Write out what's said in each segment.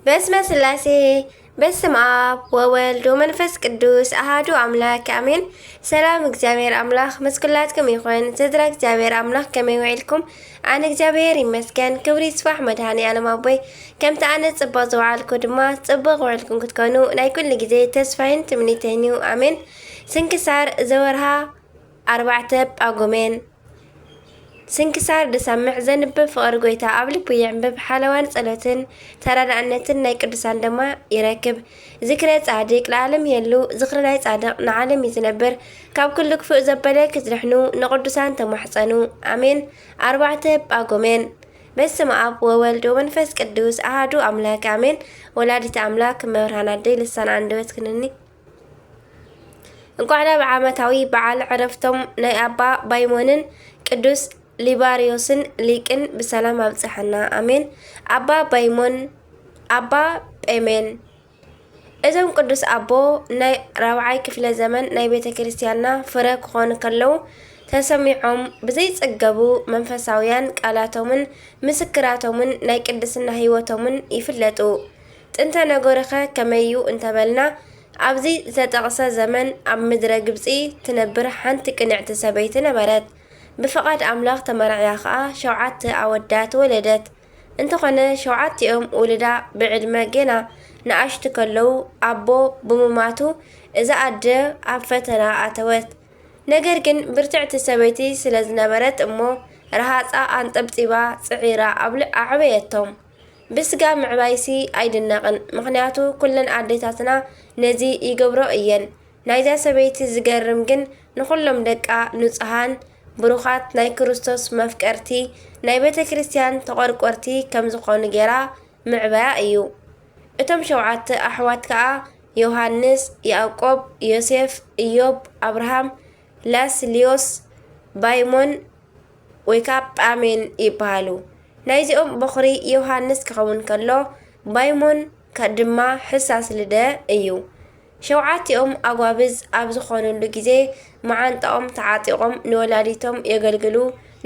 በስመ ስላሴ በስመ አብ ወወልድ ወመንፈስ ቅዱስ አሃዱ አምላክ አሜን። ሰላም እግዚአብሔር አምላክ መስኩላትኩም ይኹን። ስድራ እግዚአብሔር አምላክ ከመይ ውዒልኩም? ኣነ እግዚአብሔር ይመስገን። ክብሪ ይስፋሕ መድሃኒ ዓለም ኣቦይ። ከምቲ ኣነ ጽቡቕ ዝውዓልኩ ድማ ጽቡቕ ውዕልኩም ክትኮኑ ናይ ኩሉ ግዜ ተስፋይን ትምኒተይን እዩ። ኣሜን። ስንክሳር ዘወርሃ 4 ጳጉሜን ስንክሳር ድሰምዕ ዘንብብ ፍቅሪ ጎይታ ኣብ ልቡ ይዕንብብ ሓለዋን ጸሎትን ተራዳእነትን ናይ ቅዱሳን ድማ ይረክብ። ዝክረ ጻድቅ ለዓለም የሉ ዝክረ ናይ ጻድቅ ንዓለም ይዝነብር። ካብ ኩሉ ክፉእ ዘበለ ክትድሕኑ ንቅዱሳን ተማሕፀኑ ኣሜን። 4 ጳጉሜን በስመ አብ ወወልድ ወመንፈስ ቅዱስ አሃዱ አምላክ አሜን። ወላዲተ አምላክ መብርሃን አደይ ልሳን አንደበት ክንኒ እንኳዕና ብዓመታዊ በዓል ዕረፍቶም ናይ ኣባ ባይሞንን ቅዱስ ሊባሪዮስን ሊቅን ብሰላም ኣብፅሐና አሜን። ኣባ ባይሞን ኣባ ጴሜን እዞም ቅዱስ ኣቦ ናይ 4ይ ክፍለ ዘመን ናይ ቤተ ክርስቲያንና ፍረ ክኾኑ ከለው ተሰሚዖም ብዘይጸገቡ መንፈሳውያን ቃላቶምን ምስክራቶምን ናይ ቅድስና ህይወቶምን ይፍለጡ። ጥንተ ነገረኸ ከመዩ እንተበልና ኣብዚ ዝተጠቕሰ ዘመን ኣብ ምድረ ግብፂ ትነብር ሓንቲ ቅንዕቲ ሰበይቲ ነበረት። ብፍቓድ ኣምላኽ ተመርዕያ ከዓ 7 ኣወዳት ወለደት። እንተኾነ 7ኦም ውልዳ ብዕድመ ገና ንኣሽቱ ከለው ኣቦ ብምማቱ እዛ ኣደ ኣብ ፈተና ኣተወት። ነገር ግን ብርትዕቲ ሰበይቲ ስለ ዝነበረት እሞ ረሃፃ ኣንጠብጢባ ጽዒራ ኣዕበየቶም። ብስጋ ምዕባይሲ ኣይድነቕን፣ ምክንያቱ ኩለን ኣዴታትና ነዚ ይገብሮ እየን። ናይዛ ሰበይቲ ዝገርም ግን ንኩሎም ደቃ ንጹሃን ብሩኻት ናይ ክርስቶስ መፍቀርቲ ናይ ቤተ ክርስቲያን ተቆርቆርቲ ከም ዝኾኑ ጌራ ምዕባያ እዩ። እቶም 7 ኣሕዋት ከዓ ዮሃንስ፣ ያዕቆብ፣ ዮሴፍ፣ ኢዮብ፣ አብርሃም፣ ላስሊዮስ፣ ባይሞን ወይካ ጳሜን ይበሃሉ። ናይዚኦም በኹሪ ዮሃንስ ክኸውን ከሎ ባይሞን ድማ ሕሳስ ልደ እዩ። 7ኦም ኣጓብዝ ኣብ ዝኾኑሉ ግዜ መዓንጣኦም ተዓጢቖም ንወላዲቶም የገልግሉ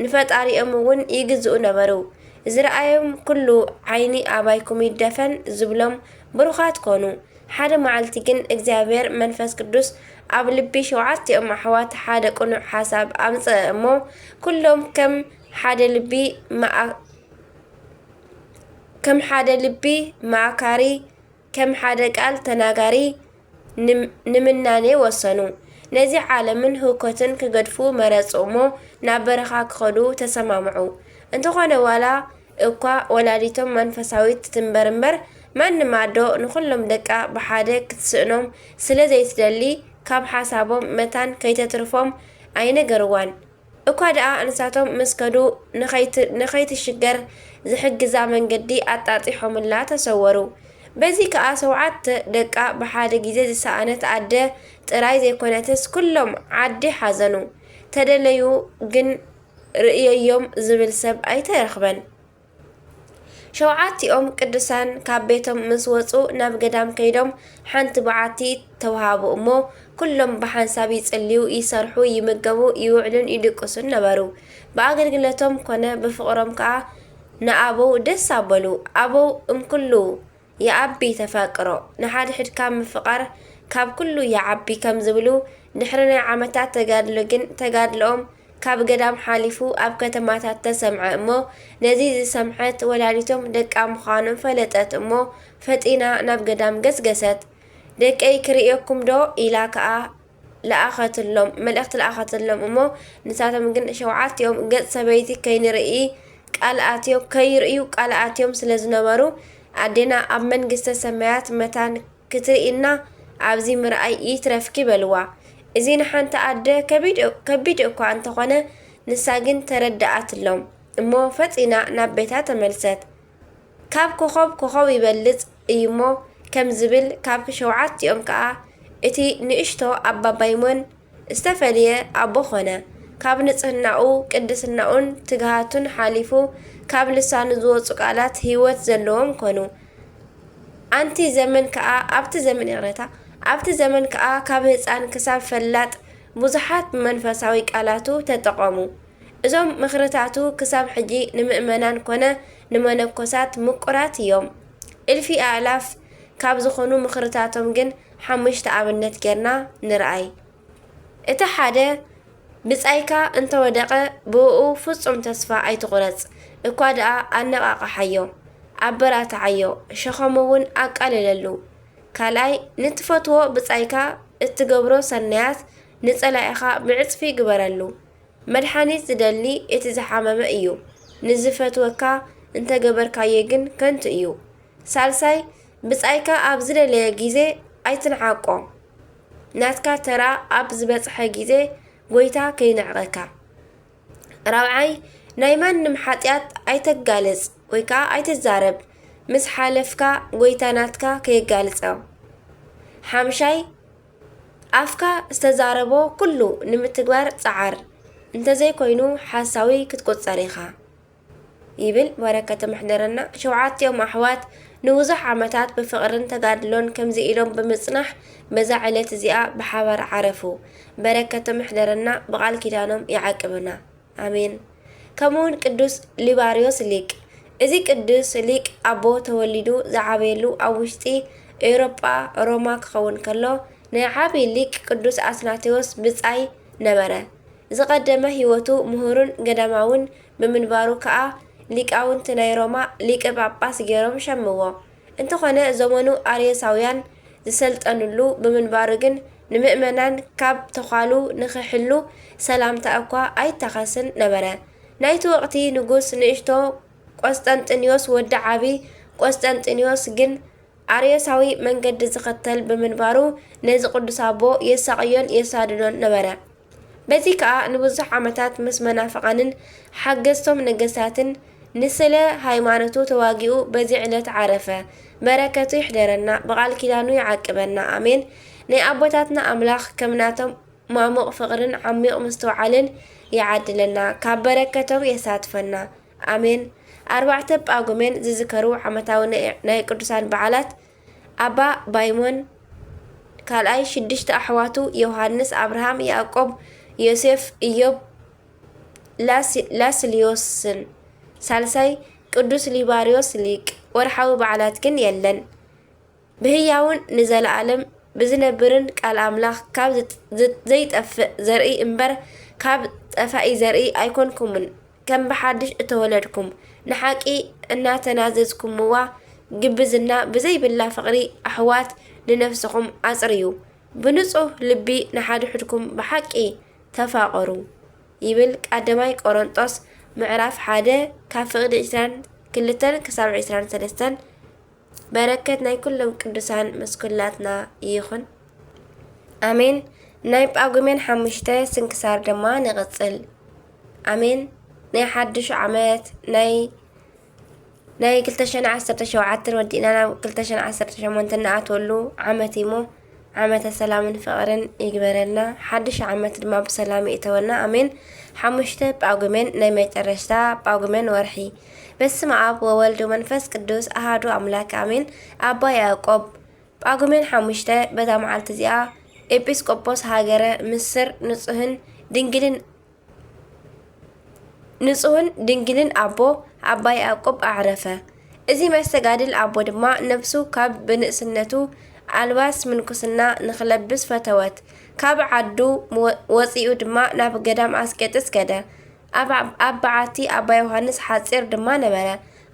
ንፈጣሪኦም እውን ይግዝኡ ነበሩ። ዝረኣዮም ኩሉ ዓይኒ ኣባይኩም ይደፈን ዝብሎም ብሩኻት ኮኑ። ሓደ መዓልቲ ግን እግዚአብሔር መንፈስ ቅዱስ ኣብ ልቢ 7ኦም ኣሕዋት ሓደ ቅኑዕ ሓሳብ ኣምፅአ እሞ ኩሎም ከም ሓደ ልቢ ማእካሪ ከም ሓደ ቃል ተናጋሪ ንምናኔ ወሰኑ። ነዚ ዓለምን ህውከትን ክገድፉ መረፁ እሞ ናብ በረኻ ክኸዱ ተሰማምዑ። እንተኾነ ዋላ እኳ ወላዲቶም መንፈሳዊት ትንበርንበር ማንም ኣዶ ንኩሎም ደቃ ብሓደ ክትስእኖም ስለ ዘይትደሊ ካብ ሓሳቦም መታን ከይተትርፎም ኣይነገርዋን። እኳ ደኣ እንሳቶም ምስ ከዱ ንኸይትሽገር ዝሕግዛ መንገዲ ኣጣጢሖምላ ተሰወሩ። በዚ ከዓ 7 ደቃ ብሓደ ግዜ ዝሰኣነት ኣደ ጥራይ ዘይኮነትስ ኩሎም ዓዲ ሓዘኑ። ተደለዩ ግን ርእየዮም ዝብል ሰብ ኣይተረኽበን። 7ኦም ቅዱሳን ካብ ቤቶም ምስ ወፁ ናብ ገዳም ከይዶም ሓንቲ በዓቲ ተዋሃቡ እሞ ኩሎም ብሓንሳብ ይጽልዩ፣ ይሰርሑ፣ ይምገቡ፣ ይውዕሉን ይድቅሱን ነበሩ። ብኣገልግሎቶም ኮነ ብፍቕሮም ከዓ ንኣበው ደስ ኣበሉ። ኣበው እምኩሉ የዓቢ ተፈቅሮ ንሓድሕድካ ምፍቃር ካብ ኩሉ የዓቢ ከም ዝብሉ ድሕሪ ናይ ዓመታት ተጋድሎ ግን ተጋድሎኦም ካብ ገዳም ሓሊፉ ኣብ ከተማታት ተሰምዐ እሞ ነዚ ዝሰምዐት ወላዲቶም ደቃ ምዃኖም ፈለጠት እሞ ፈጢና ናብ ገዳም ገስገሰት። ደቀይ ክርእየኩም ዶ ኢላ ከዓ መልእኽቲ ለኣኸትሎም እሞ ንሳቶም ግን 7ኦም ገጽ ሰበይቲ ከይርእዩ ቃልኣትዮም ስለ ዝነበሩ ኣዴና ኣብ መንግስተ ሰማያት መታን ክትርኢና ኣብዚ ምርኣይ ይትረፍኪ በልዋ። እዚ ንሓንቲ ኣደ ከቢድ እኳ እንተኾነ ንሳ ግን ተረዳኣትሎም እሞ ፈፂና ናብ ቤታ ተመልሰት። ካብ ኮኸብ ይበልፅ እዩሞ ከም ዝብል ካብ 7ኦም ከዓ እቲ ንእሽቶ ኣባ ባይሞን ዝተፈልየ ኣቦ ኮነ። ካብ ንጽህናኡ ቅድስናኡን ትግሃቱን ሓሊፉ ካብ ልሳኑ ዝወፁ ቃላት ህይወት ዘለዎም ኮኑ። ኣብቲ ዘመን ከዓ ካብ ህፃን ክሳብ ፈላጥ ብዙሓት መንፈሳዊ ቃላቱ ተጠቐሙ። እዞም ምኽርታቱ ክሳብ ሕጂ ንምእመናን ኮነ ንመነኮሳት ምቁራት እዮም። እልፊ ኣላፍ ካብ ዝኾኑ ምኽርታቶም ግን 5 ኣብነት ጌርና ንርኣይ። እቲ ሓደ ብጻይካ እንተወደቐ ብኡ ፍጹም ተስፋ ኣይትቑረጽ እኳ ደኣ ኣነቓቕሓዮ ኣበራትዓዮ ሸኸሙ እውን ኣቃልለሉ። ካልኣይ ንትፈትዎ ብጻይካ እትገብሮ ሰናያት ንጸላኢኻ ብዕጽፊ ግበረሉ። መድሓኒት ዝደሊ እቲ ዝሓመመ እዩ ንዝፈትወካ እንተገበርካዮ ግን ከንቱ እዩ። ሳልሳይ ብጻይካ ኣብ ዝደለየ ጊዜ ኣይትንዓቆ ናትካ ተራ ኣብ ዝበጽሐ ጊዜ ጎይታ ከይንዕቐካ። ራብዓይ ናይ ማንም ሓጢኣት ኣይተጋልጽ ወይ ከዓ ኣይትዛረብ ምስ ሓለፍካ ጎይታ ናትካ ከየጋልጸ። ሓምሻይ ኣፍካ ዝተዛረቦ ኩሉ ንምትግባር ጸዓር እንተዘይኮይኑ ሓሳዊ ክትቆጸር ኢኻ ይብል። በረከተ ምሕደረና። 7ኦም ኣሕዋት ንብዙሕ ዓመታት ብፍቕርን ተጋድሎን ከምዚ ኢሎም ብምጽናሕ በዛ ዕለት እዚኣ ብሓባር ዓረፉ። በረከተ ምሕደረና ብቓል ኪዳኖም ይዓቅብና ኣሜን። ከምኡውን ቅዱስ ሊባርዮስ ሊቅ። እዚ ቅዱስ ሊቅ ኣቦ ተወሊዱ ዝዓበየሉ ኣብ ውሽጢ ኤውሮጳ ሮማ ክኸውን ከሎ ናይ ዓብይ ሊቅ ቅዱስ አትናቴዎስ ብጻይ ነበረ። ዝቐደመ ህይወቱ ምሁርን ገዳማውን ብምንባሩ ከዓ ሊቃውንቲ ናይ ሮማ ሊቀ ጳጳስ ገይሮም ሸምዎ። እንተኾነ ዘመኑ አርዮሳውያን ዝሰልጠንሉ ብምንባሩ ግን ንምእመናን ካብ ተኻሉ ንኽሕሉ ሰላምታ እኳ ኣይተኸስን ነበረ። ናይቲ ወቕቲ ንጉስ ንእሽቶ ቆስጠንጢኖስ ወዲ ዓቢ ቆስጠንጢኖስ ግን አርዮሳዊ መንገዲ ዝኽተል ብምንባሩ ነዚ ቅዱስ ኣቦ የሳቅዮን የሳድዶን ነበረ። በዚ ከዓ ንብዙሕ ዓመታት ምስ መናፍቃንን ሓገዝቶም ነገስታትን ንስለ ሃይማኖቱ ተዋጊኡ በዚ ዕለት ዓረፈ። በረከቱ ይሕደረና ብቓል ኪዳኑ ይዓቅበና ኣሜን። ናይ ኣቦታትና ኣምላኽ ከምናቶም ማሙቕ ፍቕርን ዓሚቕ ምስትውዓልን ይዓድለና ካብ በረከቶም የሳትፈና ኣሜን። 4 ጳጉሜን ዝዝከሩ ዓመታዊ ናይ ቅዱሳን በዓላት ኣባ ባይሞን፣ ካልኣይ 6 ኣሕዋቱ ዮሃንስ፣ አብርሃም፣ ያዕቆብ፣ ዮሴፍ፣ ኢዮብ፣ ላስልዮስን፣ ሳልሳይ ቅዱስ ሊባርዮስ ሊቅ። ወርሓዊ በዓላት ግን የለን። ብህያውን ንዘለዓለም ብዝነብርን ቃል ኣምላኽ ካብ ዘይጠፍእ ዘርኢ እምበር ካብ ጠፋኢ ዘርኢ ኣይኮንኩምን። ከም ብሓድሽ እተወለድኩም ንሓቂ እናተናዘዝኩምዋ ግብዝና ብዘይብላ ፍቕሪ ኣሕዋት ንነፍስኹም ኣጽርዩ። ብንጹህ ልቢ ንሓድሕድኩም ብሓቂ ተፋቐሩ ይብል ቀዳማይ ቆሮንጦስ ምዕራፍ 1 ካብ ፍቕዲ 22 ክሳብ 23። በረከት ናይ ኩሎም ቅዱሳን መስኩላትና ይኹን ኣሜን። ናይ ጳጉሜን 5 ስንክሳር ድማ ንቕጽል ኣሜን። ናይ ሓድሽ ዓመት ናይ 2017 ወዲእና ናብ 2018 እናኣትወሉ ዓመት እሞ ዓመተ ሰላምን ፍቕርን ይግበረልና። ሓድሽ ዓመት ድማ ብሰላም ይእተወና ኣሜን። 5 ጳጉሜን ናይ መጨረሻ ጳጉሜን ወርሒ። በስመ አብ ወወልድ ወመንፈስ ቅዱስ አሃዱ አምላክ አሜን። ኣባ ያዕቆብ ጳጉሜን 5 በዛ መዓልቲ እዚኣ ኤጲስቆጶስ ሃገረ ምስር ንጹህን ድንግልን ኣቦ ኣባ ያዕቆብ ኣዕረፈ። እዚ መስተጋድል ኣቦ ድማ ነፍሱ ካብ ብንእስነቱ ኣልባስ ምንኩስና ንኽለብስ ፈተወት። ካብ ዓዱ ወፂኡ ድማ ናብ ገዳም አስቄጥስ ከደ። ኣብ በዓቲ ኣባ ዮሃንስ ሓፂር ድማ ነበረ።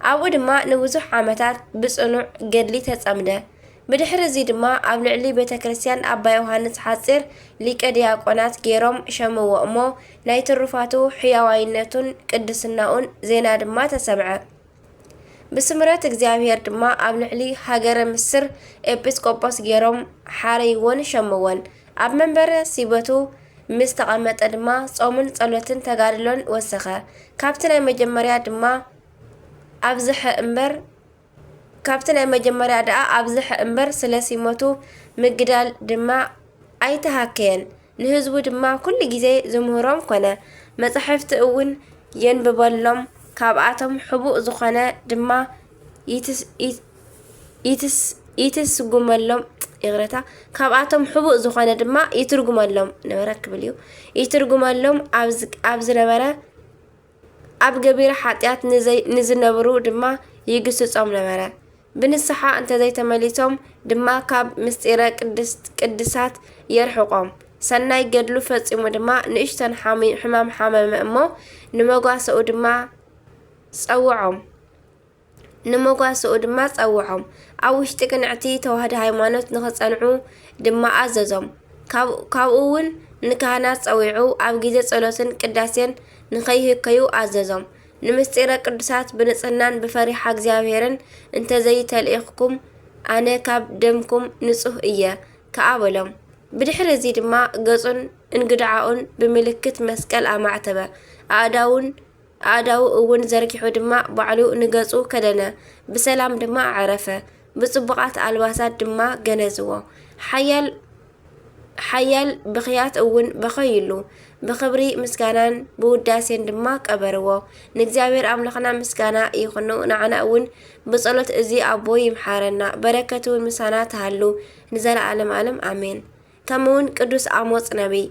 ኣብኡ ድማ ንብዙሕ ዓመታት ብጽኑዕ ገድሊ ተጸምደ። ብድሕሪ እዚ ድማ ኣብ ልዕሊ ቤተ ክርስቲያን ኣባ ዮሃንስ ሓፂር ሊቀ ዲያቆናት ገይሮም ሸምዎ እሞ ናይ ትሩፋቱ ሕያዋይነቱን ቅድስናኡን ዜና ድማ ተሰምዐ። ብስምረት እግዚአብሔር ድማ ኣብ ልዕሊ ሃገረ ምስር ኤጲስቆጶስ ገይሮም ሓረይዎን ሸምዎን። ኣብ መንበረ ሲበቱ ምስ ተቐመጠ ድማ ጾምን ጸሎትን ተጋድሎን ወሰኸ። ካብቲ ናይ መጀመርያ ደኣ ኣብዝሐ እምበር ስለ ሲሞቱ ምግዳል ድማ ኣይተሃከየን። ንህዝቡ ድማ ኩሉ ግዜ ዝምህሮም ኮነ። መጻሕፍቲ እውን የንብበሎም ካብኣቶም ሕቡእ ዝኾነ ድማ ይትርጉመሎም ኣብ ዝነበረ ኣብ ገቢረ ኃጢአት ንዝነብሩ ድማ ይግስጾም ነበረ። ብንስሓ እንተዘይተመሊሶም ድማ ካብ ምስጢረ ቅድሳት የርሕቆም ሰናይ ገድሉ ፈጺሙ ድማ ንእሽተን ሕማም ሓመመ እሞ ንመጓስኡ ድማ ጸውዖም ኣብ ውሽጢ ቅንዕቲ ተዋህዶ ሃይማኖት ንኽጸንዑ ድማ ኣዘዞም ካብኡ እውን ንካህናት ጸዊዑ ኣብ ግዜ ጸሎትን ቅዳሴን ንኸይህከዩ ኣዘዞም ንምስጢረ ቅዱሳት ብንጽህናን ብፈሪሓ እግዚአብሔርን እንተዘይተልኢኽኩም ኣነ ካብ ደምኩም ንጹህ እየ ከኣበሎም ብድሕሪ እዚ ድማ ገጹን እንግድዓኡን ብምልክት መስቀል ኣማዕተበ ኣእዳው እውን ዘርጊሑ ድማ ባዕሉ ንገጹ ከደነ ብሰላም ድማ ዓረፈ ብጽቡቓት ኣልባሳት ድማ ገነዝዎ ሓያል ብኽያት እውን በኸይሉ ብኽብሪ ምስጋናን ብውዳሴን ድማ ቀበርዎ ንእግዚአብሔር ኣምላኽና ምስጋና ይኹኑ ንዓና እውን ብጸሎት እዚ ኣቦ ይምሓረና በረከቱ ምሳና ተሃሉ ንዘለዓለም ዓለም ኣሜን። ከምኡውን ቅዱስ ኣሞጽ ነቢይ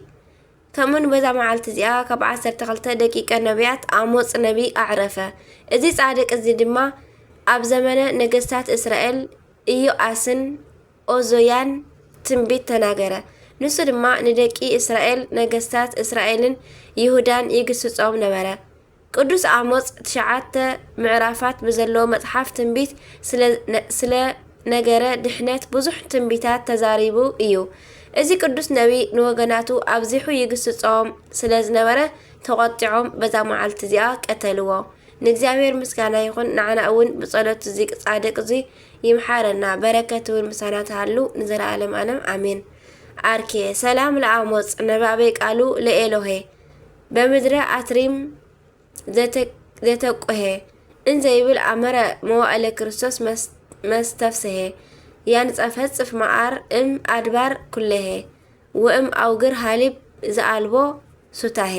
ከምኡውን በዛ መዓልቲ እዚኣ ካብ 12 ደቂቀ ነቢያት ኣሞጽ ነቢይ ኣዕረፈ። እዚ ጻድቅ እዚ ድማ ኣብ ዘመነ ነገስታት እስራኤል ኢዮአስን ኦዞያን ትንቢት ተናገረ። ንሱ ድማ ንደቂ እስራኤል ነገስታት እስራኤልን ይሁዳን ይግስጾም ነበረ። ቅዱስ ኣሞጽ 9 ምዕራፋት ብዘለዎ መጽሓፍ ትንቢት ስለ ነገረ ድሕነት ብዙሕ ትንቢታት ተዛሪቡ እዩ። እዚ ቅዱስ ነቢይ ንወገናቱ ኣብዚሑ ይግስጾም ስለ ዝነበረ ተቆጢዖም በዛ መዓልቲ እዚኣ ቀተልዎ። ንእግዚአብሔር ምስጋና ይኹን ንዓና እውን ብጸሎት እዚ ጻድቅ እዚ ይምሓረና በረከቱ ምሳና ተሃሉ ንዘለዓለም ዓለም ኣሜን። አርኬ ሰላም ለአሞጽ ነባቤ ቃሉ ለኤሎሄ በምድረ አትሪም ዘተቆሄ እንዘይብል አመረ መዋዕለ ክርስቶስ መስተፍስሄ ያንጸፈጽፍ መዓር አድባር ኩለሄ ወእም አውግር ሃሊብ ዘአልቦ ሱታሄ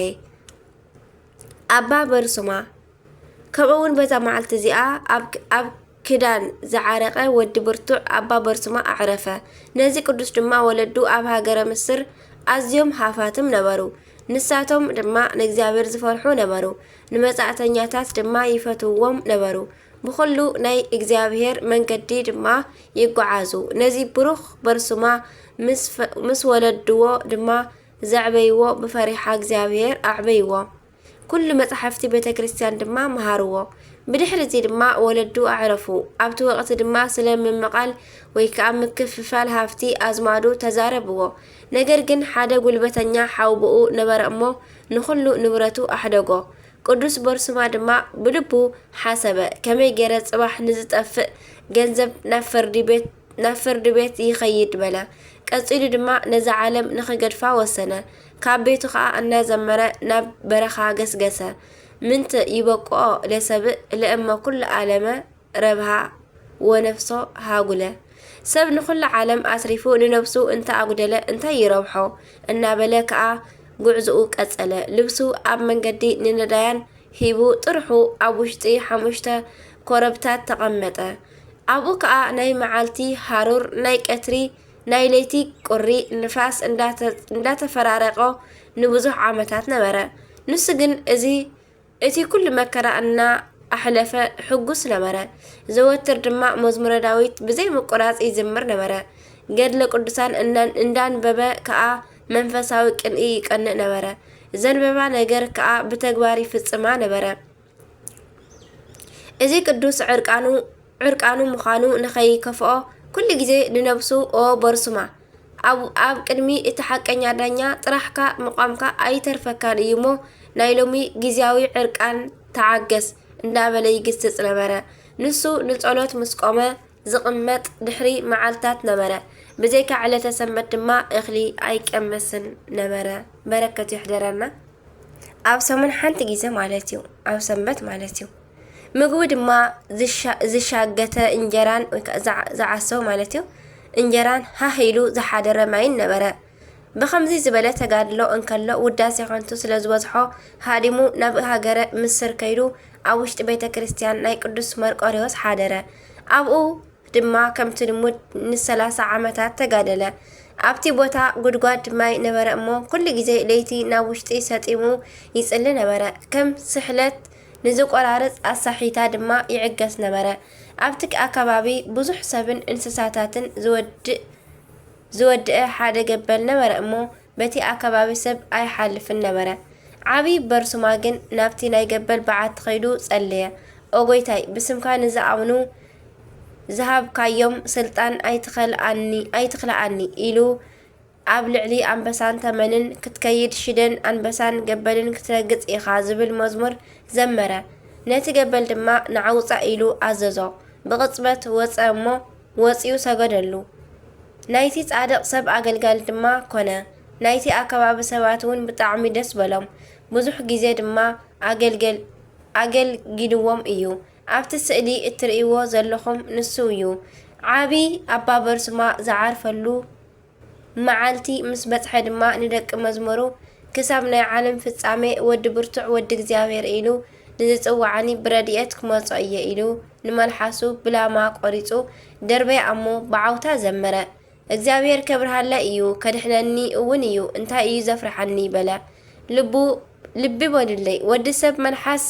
አባ በርሱማ ከምኡውን በዛ መዓልቲ እዚኣ ኣብ ክዳን ዝዓረቀ ወዲ ብርቱዕ አባ በርሱማ ኣዕረፈ። ነዚ ቅዱስ ድማ ወለዱ ኣብ ሃገረ ምስር ኣዝዮም ሃፋትም ነበሩ። ንሳቶም ድማ ንእግዚአብሔር ዝፈርሑ ነበሩ። ንመጻእተኛታት ድማ ይፈትውዎም ነበሩ። ብኩሉ ናይ እግዚአብሔር መንገዲ ድማ ይጓዓዙ። ነዚ ብሩኽ በርሱማ ምስ ወለድዎ ድማ ዘዕበይዎ ብፈሪሓ እግዚአብሔር ኣዕበይዎ። ኩሉ መጽሓፍቲ ቤተ ክርስቲያን ድማ መሃርዎ። ብድሕሪ እዚ ድማ ወለዱ ኣዕረፉ። ኣብቲ ወቕቲ ድማ ስለ ምምቓል ወይ ከዓ ምክፍፋል ሃፍቲ ኣዝማዱ ተዛረብዎ። ነገር ግን ሓደ ጉልበተኛ ሓውብኡ ነበረ እሞ ንኹሉ ንብረቱ ኣሕደጎ። ቅዱስ በርሱማ ድማ ብልቡ ሓሰበ ከመይ ገይረ ጽባሕ ንዝጠፍእ ገንዘብ ናብ ፍርዲ ቤት ይኸይድ በለ። ቀፂሉ ድማ ነዚ ዓለም ንኽገድፋ ወሰነ። ካብ ቤቱ ከዓ እናዘመረ ናብ በረኻ ገስገሰ። ምንት ይበቅዖ ለሰብእ ለእመ ኩሉ ዓለመ ረብሃ ወነፍሶ ሃጉለ። ሰብ ንኩሉ ዓለም ኣስሪፉ ንነብሱ እንተ ኣጉደለ እንታይ ይረብሖ እናበለ ከዓ ጉዕዝኡ ቀጸለ። ልብሱ ኣብ መንገዲ ንነዳያን ሂቡ ጥርሑ ኣብ ውሽጢ 5 ኮረብታት ተቐመጠ። ኣብኡ ከዓ ናይ መዓልቲ ሃሩር ናይ ቀትሪ ናይ ለይቲ ቁሪ ንፋስ እንዳተፈራረቆ ንብዙሕ ዓመታት ነበረ። ንሱ ግን እቲ ኩሉ መከራ እና ኣሕለፈ ሕጉስ ነበረ። ዘወትር ድማ መዝሙረ ዳዊት ብዘይ ምቁራጽ ይዝምር ነበረ። ገድለ ቅዱሳን እንዳንበበ ከዓ መንፈሳዊ ቅንኢ ይቀንእ ነበረ። ዘንበባ ነገር ከዓ ብተግባር ይፍጽማ ነበረ። እዚ ቅዱስ ዕርቃኑ ምዃኑ ንኸይከፍኦ ኩሉ ግዜ ንነብሱ ኦ በርሱማ ኣብ ቅድሚ እቲ ሓቀኛ ዳኛ ጥራሕካ ምቋምካ ኣይተርፈካን እዩ ሞ ናይ ሎሚ ጊዜያዊ ዕርቃን ተዓገስ እንዳበለ ይግስጽ ነበረ። ንሱ ንጸሎት ምስ ቆመ ዝቕመጥ ድሕሪ መዓልታት ነበረ። ብዘይካ ዕለተ ሰንበት ድማ እኽሊ ኣይቀመስን ነበረ። በረከቱ ይሕደረና። ኣብ ሰሙን ሓንቲ ግዜ ማለት እዩ፣ ኣብ ሰንበት ማለት እዩ። ምግቡ ድማ ዝሻገተ እንጀራን ዝዓሰው ማለት እዩ እንጀራን ሃሂሉ ዝሓደረ ማይን ነበረ። ብኸምዚ ዝበለ ተጋድሎ እንከሎ ውዳሴ ከንቱ ስለ ዝበዝሖ ሃዲሙ ናብ ሃገረ ምስር ከይዱ ኣብ ውሽጢ ቤተ ክርስቲያን ናይ ቅዱስ መርቆሪዎስ ሓደረ። ኣብኡ ድማ ከምቲ ልሙድ ን30 ዓመታት ተጋደለ። ኣብቲ ቦታ ጉድጓድ ማይ ነበረ እሞ ኩሉ ግዜ ለይቲ ናብ ውሽጢ ሰጢሙ ይጽሊ ነበረ። ከም ስሕለት ንዝቆራርጽ ኣሳሒታ ድማ ይዕገስ ነበረ። ኣብቲ ኣከባቢ ብዙሕ ሰብን እንስሳታትን ዝወድእ ሓደ ገበል ነበረ እሞ በቲ ኣከባቢ ሰብ ኣይሓልፍን ነበረ። ዓብይ በርሱማ ግን ናብቲ ናይ ገበል በዓቲ ኸይዱ ጸለየ። ኦጎይታይ ብስምካ ንዝኣምኑ ዝሃብካዮም ስልጣን ኣይትኽልኣኒ ኢሉ ኣብ ልዕሊ ኣንበሳን ተመንን ክትከይድ ሽደን ኣንበሳን ገበልን ክትረግጽ ኢኻ ዝብል መዝሙር ዘመረ። ነቲ ገበል ድማ ንዓውፃ ኢሉ ኣዘዞ። ብቕጽበት ወፀ እሞ ወፂኡ ሰገደሉ። ናይቲ ጻድቕ ሰብ ኣገልጋሊ ድማ ኮነ። ናይቲ ኣከባቢ ሰባት እውን ብጣዕሚ ደስ በሎም። ብዙሕ ግዜ ድማ ኣገልጊልዎም እዩ። ኣብቲ ስእሊ እትርእይዎ ዘለኹም ንሱ እዩ። ዓብይ ኣባ በርሱማ ዝዓርፈሉ መዓልቲ ምስ በጽሐ ድማ ንደቂ መዝሙሩ ክሳብ ናይ ዓለም ፍጻሜ ወዲ ብርቱዕ ወዲ እግዚኣብሔር ኢሉ ንዝጽዋዓኒ ብረድኤት ክመጾ እየ ኢሉ ንመልሓሱ ብላማ ቆሪጹ ደርበይ ኣሞ ብዓውታ ዘመረ። እግዚኣብሔር ከብርሃለ እዩ ከድሕነኒ እውን እዩ እንታይ እዩ ዘፍርሐኒ በለ። ልቢ በድለይ ወዲ ሰብ መልሓስ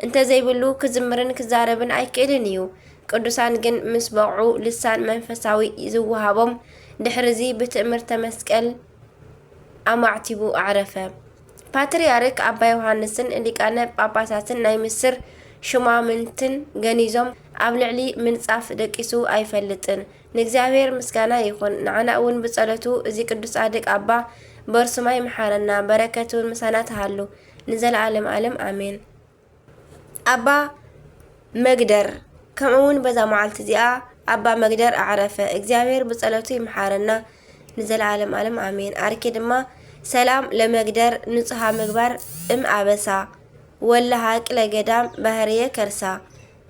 እንተዘይብሉ ክዝምርን ክዛረብን ኣይክእልን እዩ። ቅዱሳን ግን ምስ በቕዑ ልሳን መንፈሳዊ ዝወሃቦም ድሕርዚ ብትእምርተ መስቀል ኣማዕቲቡ ኣዕረፈ። ፓትርያርክ ኣባ ዮሃንስን ሊቃነ ጳጳሳትን ናይ ምስር ሹማምንትን ገኒዞም ኣብ ልዕሊ ምንጻፍ ደቂሱ ኣይፈልጥን። ንእግዚኣብሔር ምስጋና ይኹን። ንዓና እውን ብጸሎቱ እዚ ቅዱስ ጻድቅ ኣባ በርሱማ ይምሓረና። በረከቱ ምሳና ተሃሉ ንዘለዓለም ዓለም ኣሜን። ኣባ መግደር ከምኡውን በዛ መዓልቲ እዚኣ ኣባ መግደር ኣዕረፈ። እግዚአብሔር ብጸሎቱ ይምሓረና ንዘለዓለም ዓለም ኣሜን። አርኬ ድማ ሰላም ለመግደር ንጹሃ ምግባር አበሳ ወላሃ ቅለ ገዳም ባህርየ ከርሳ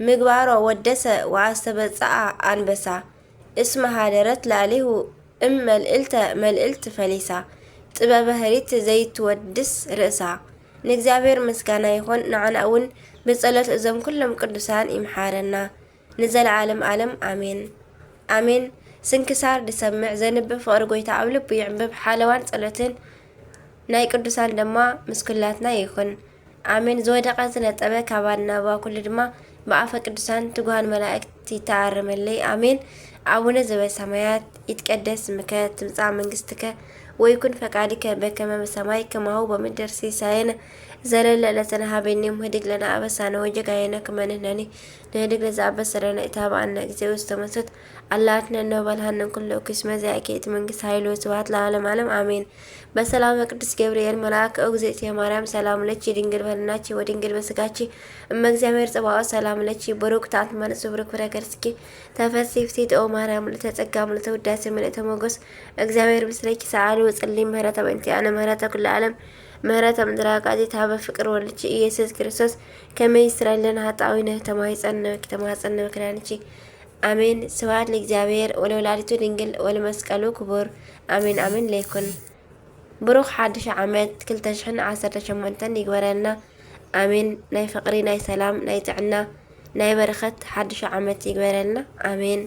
ምግባሮ ወደሰ ወአስተበጻአ አንበሳ እስመ ሃደረት ላሊሁ መልእልት ፈሊሳ ጥበበ ህሪት ዘይትወድስ ርእሳ። ንእግዚአብሔር ምስጋና ይኹን። ንዓና እውን ብጸሎት እዞም ኩሎም ቅዱሳን ይምሓረና ንዘለዓለም ዓለም ኣሜን ኣሜን። ስንክሳር ድሰምዕ ዘንብብ ፍቅሪ ጎይታ ኣብ ልቡ ይዕንብብ። ሓለዋን ጸሎትን ናይ ቅዱሳን ድማ ምስኩላትና ይኹን ኣሜን። ዝወደቀ ዝነጠበ ካባና ባኩሉ ድማ ብኣፈ ቅዱሳን ትጉሃን መላእክት ይተኣረመለይ ኣሜን። አቡነ ዘበሰማያት ይትቀደስ ስምከ ትምጻእ መንግስትከ ወይኩን ፈቃድከ በከመ በሰማይ ከማሁ በምድር ሲሳየነ ዘለለ ዕለትነ ሀበነ ምህድግ ለነ አበሳነ ወጌጋየነ ከመ ንሕነኒ ንህድግ ለዘአበሰለነ ኢታብአነ እግዚኦ ውስተ መንሱት አላትነ እንበልሃነን ኩሎ ክስመ ዘያኬት መንግስት ኃይል ወስብሐት ለዓለመ ዓለም አሜን። በሰላም ቅዱስ ገብርኤል መልአክ እግዝእትየ ማርያም ሰላም ለኪ ድንግል በልናቺ ወድንግል በስጋቺ እመ እግዚአብሔር ጽባኦት ሰላም ለኪ ቡሩክት አንቲ እምአንስት ቡሩክ ፍሬ ከርስኪ ተፈሥሒ ኦ ማርያም ለተጸጋ ምልዕተ ውዳሴ ምልዕተ ሞገስ እግዚአብሔር ምስለኪ ሰአሊ ወጸልይ ምህረተ በእንቲአነ ምህረተ ኩሉ ዓለም ምህረተ ምድራ ቃዚት ሀበ ፍቅር ወልድኪ ኢየሱስ ክርስቶስ ከመይ ይስራለን ኃጣዊነ ተማጸነ መክዳንቺ አሜን። ስብሐት ለእግዚአብሔር ወለወላዲቱ ድንግል ወለመስቀሉ ክቡር አሜን አሜን ለይኩን። ብሩኽ ሓድሽ ዓመት 2018 ይግበረልና አሜን። ናይ ፍቅሪ ናይ ሰላም ናይ ጥዕና ናይ በረኸት ሓድሽ ዓመት ይግበረልና አሜን።